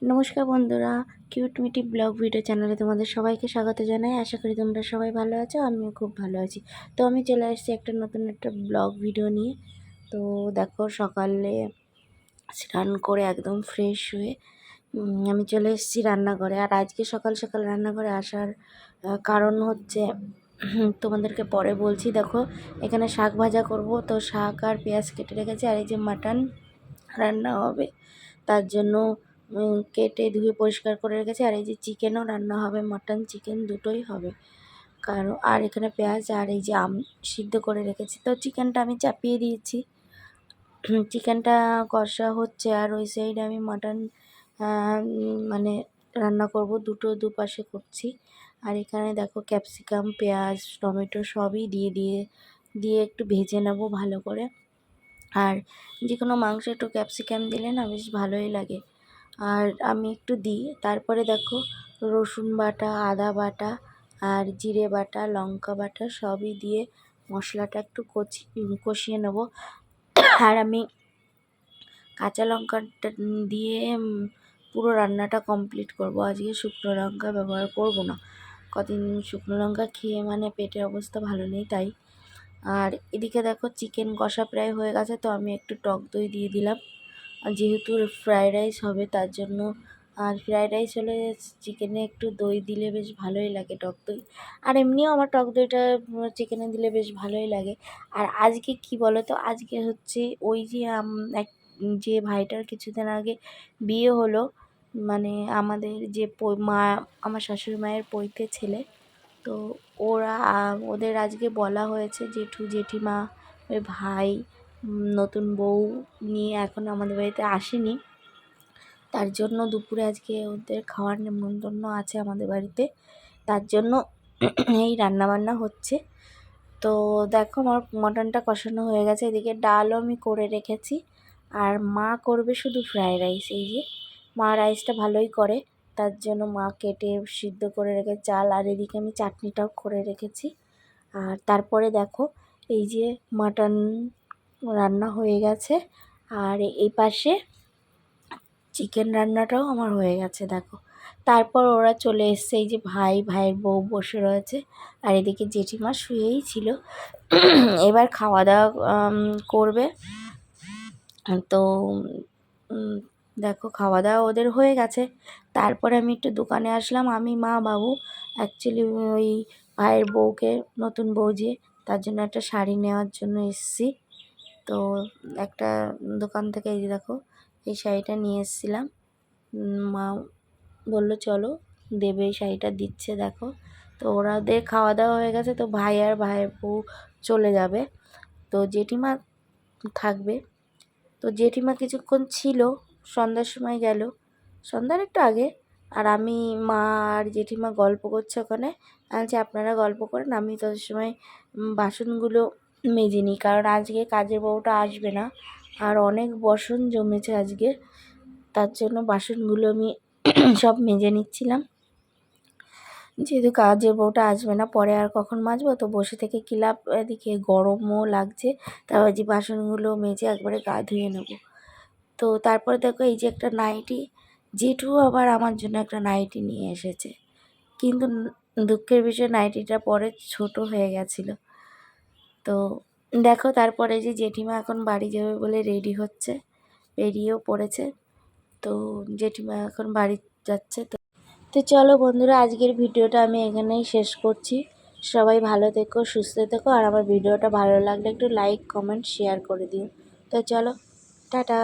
নমস্কার বন্ধুরা, কিউট মিটি ব্লগ ভিডিও চ্যানেলে তোমাদের সবাইকে স্বাগত জানাই। আশা করি তোমরা সবাই ভালো আছো, আমিও খুব ভালো আছি। তো আমি চলে এসেছি একটা নতুন ব্লগ ভিডিও নিয়ে। তো দেখো, সকালে স্নান করে একদম ফ্রেশ হয়ে আমি চলে এসেছি রান্নাঘরে। আর আজকে সকাল সকাল রান্নাঘরে আসার কারণ হচ্ছে তোমাদেরকে পরে বলছি। দেখো, এখানে শাক ভাজা করব, তো শাক আর পেঁয়াজ কেটে রেখেছি। আর এই যে মাটন রান্না হবে, তার জন্য কেটে ধুয়ে পরিষ্কার করে রেখেছি। আর এই যে চিকেনও রান্না হবে, মাটন চিকেন দুটোই হবে। কারণ আর এখানে পেঁয়াজ আর এই যে আম সিদ্ধ করে রেখেছি। তো চিকেনটা আমি চাপিয়ে দিয়েছি, চিকেনটা কষা হচ্ছে। আর ওই সাইডে আমি মাটন মানে রান্না করব, দুটো দুপাশে করছি। আর এখানে দেখো ক্যাপসিকাম, পেঁয়াজ, টমেটো সবই দিয়ে একটু ভেজে নেব ভালো করে। আর যে কোনো মাংসে একটু ক্যাপসিকাম দিলে না বেশ ভালোই লাগে, আর আমি একটু দিই। তারপরে দেখো, রসুন বাটা, আদা বাটা আর জিরে বাটা, লঙ্কা বাটা সবই দিয়ে মশলাটা একটু কষিয়ে নেব। আর আমি কাঁচা লঙ্কাটা দিয়ে পুরো রান্নাটা কমপ্লিট করব। আজকে শুকনো লঙ্কা ব্যবহার করব না, কদিন শুকনো লঙ্কা খেয়ে মানে পেটের অবস্থা ভালো নেই তাই। আর এদিকে দেখো, চিকেন কষা প্রায় হয়ে গেছে, তো আমি একটু টক দই দিয়ে দিলাম। আর যেহেতু ফ্রায়েড রাইস হবে তার জন্য, আর ফ্রায়েড রাইস হলে চিকেনে একটু দই দিলে বেশ ভালোই লাগে, টক দই। আর এমনিও আমার টক দইটা চিকেনে দিলে বেশ ভালোই লাগে। আর আজকে কি বলো তো, আজকে হচ্ছে ওই যে এক যে ভাইটার কিছুদিন আগে বিয়ে হলো, মানে আমাদের যে মা, আমার শাশুড়ি মায়ের পৈতে ছেলে। তো ওদের আজকে বলা হয়েছে, জেঠু জেঠিমা, ওই ভাই নতুন বউ নিয়ে এখনও আমাদের বাড়িতে আসেনি। তার জন্য দুপুরে আজকে ওদের খাওয়ার নেমন্তন্ন আছে আমাদের বাড়িতে, তার জন্য এই রান্নাবান্না হচ্ছে। তো দেখো, আমার মটনটা কষানো হয়ে গেছে, এদিকে ডালও আমি করে রেখেছি। আর মা করবে শুধু ফ্রায়েড রাইস। এই যে মা রাইসটা ভালোই করে, তার জন্য মা কেটে সিদ্ধ করে রেখে চাল। আর এদিকে আমি চাটনিটাও করে রেখেছি। আর তারপরে দেখো, এই যে মাটন রান্না হয়ে গেছে, আর এই পাশে চিকেন রান্নাটাও আমার হয়ে গেছে দেখো। তারপর ওরা চলে এসছে, এই যে ভাইয়ের বউ বসে রয়েছে, আর এদিকে জেঠিমা শুয়েই ছিল। এবার খাওয়া দাওয়া করবে। তো দেখো, খাওয়া দাওয়া ওদের হয়ে গেছে। তারপরে আমি একটু দোকানে আসলাম, আমি, মা, বাবু। অ্যাকচুয়ালি ওই ভাইয়ের বউকে, নতুন বউ যে, তার জন্য একটা শাড়ি নেওয়ার জন্য এসেছি। তো একটা দোকান থেকে এই যে দেখো, এই শাড়িটা নিয়ে এসেছিলাম। মা বললো চলো, দেবে, এই শাড়িটা দিচ্ছে দেখো। তো ওদের খাওয়া দাওয়া হয়ে গেছে, তো ভাই আর ভাইয়ের বউ চলে যাবে, তো জেঠিমা থাকবে। তো জেঠিমা কিছুক্ষণ ছিল, সন্ধ্যার সময় গেল, সন্ধ্যার একটু আগে। আর আমি, মা আর জেঠিমা গল্প করছে ওখানে। বলছে আপনারা গল্প করেন, আমি তাদের সময় বাসনগুলো মেজে নিই, কারণ আজকে কাজের বউটা আসবে না। আর অনেক বাসন জমেছে আজকে, তার জন্য বাসনগুলো আমি সব মেজে নিচ্ছিলাম। যেহেতু কাজের বউটা আসবে না, পরে আর কখন মাজবো, তো বসে থেকে কি লাভ, এদিকে গরমও লাগছে। তারপর যে বাসনগুলো মেজে একবারে গা ধুয়ে নেবো। তো তারপরে দেখো, এই যে একটা নাইটি, জেঠু আবার আমার জন্য একটা নাইটি নিয়ে এসেছে। কিন্তু দুঃখের বিষয়, নাইটিটা পরে ছোট হয়ে গেছিলো। তো দেখো, তারপরে যে জেঠিমা এখন বাড়ি যাবে বলে রেডি হচ্ছে, বেরিয়েও পড়েছে। তো জেঠিমা এখন বাড়ি যাচ্ছে। তো চলো বন্ধুরা, আজকের ভিডিওটা আমি এখানেই শেষ করছি। সবাই ভালো থেকো, সুস্থ থেকো। আর আমার ভিডিওটা ভালো লাগলে একটু লাইক, কমেন্ট, শেয়ার করে দিও। তো চলো, টাটা।